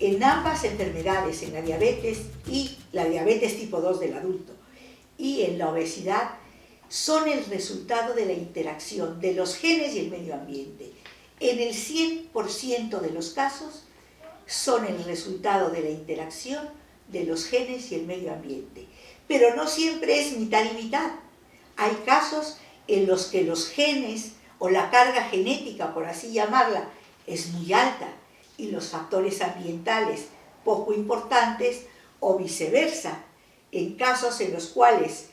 en ambas enfermedades, en la diabetes y la diabetes tipo 2 del adulto y en la obesidad, son el resultado de la interacción de los genes y el medio ambiente. En el 100% de los casos son el resultado de la interacción de los genes y el medio ambiente. Pero no siempre es mitad y mitad. Hay casos en los que los genes o la carga genética, por así llamarla, es muy alta y los factores ambientales poco importantes, o viceversa, en casos en los cuales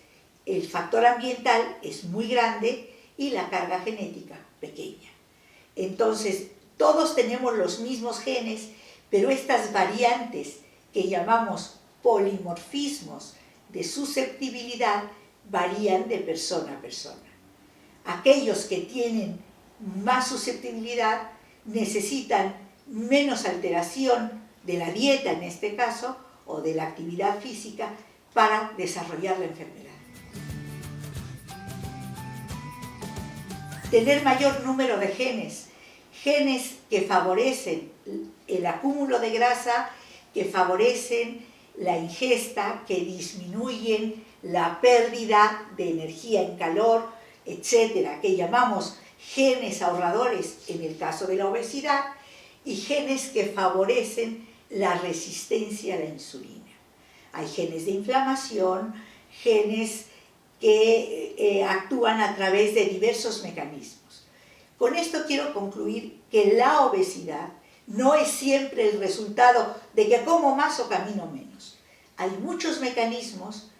el factor ambiental es muy grande y la carga genética pequeña. Entonces, todos tenemos los mismos genes, pero estas variantes que llamamos polimorfismos de susceptibilidad varían de persona a persona. Aquellos que tienen más susceptibilidad necesitan menos alteración de la dieta, en este caso, o de la actividad física, para desarrollar la enfermedad. Tener mayor número de genes, genes que favorecen el acúmulo de grasa, que favorecen la ingesta, que disminuyen la pérdida de energía en calor, etcétera, que llamamos genes ahorradores en el caso de la obesidad, y genes que favorecen la resistencia a la insulina. Hay genes de inflamación, genes que actúan a través de diversos mecanismos. Con esto quiero concluir que la obesidad no es siempre el resultado de que como más o camino menos. Hay muchos mecanismos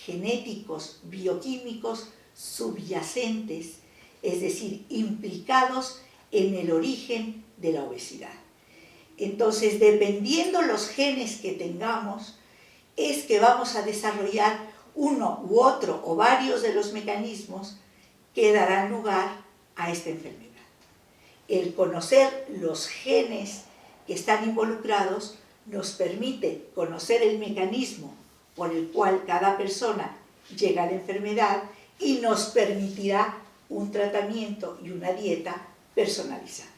genéticos, bioquímicos, subyacentes, es decir, implicados en el origen de la obesidad. Entonces, dependiendo los genes que tengamos, es que vamos a desarrollar uno u otro o varios de los mecanismos que darán lugar a esta enfermedad. El conocer los genes que están involucrados nos permite conocer el mecanismo por el cual cada persona llega a la enfermedad y nos permitirá un tratamiento y una dieta personalizada.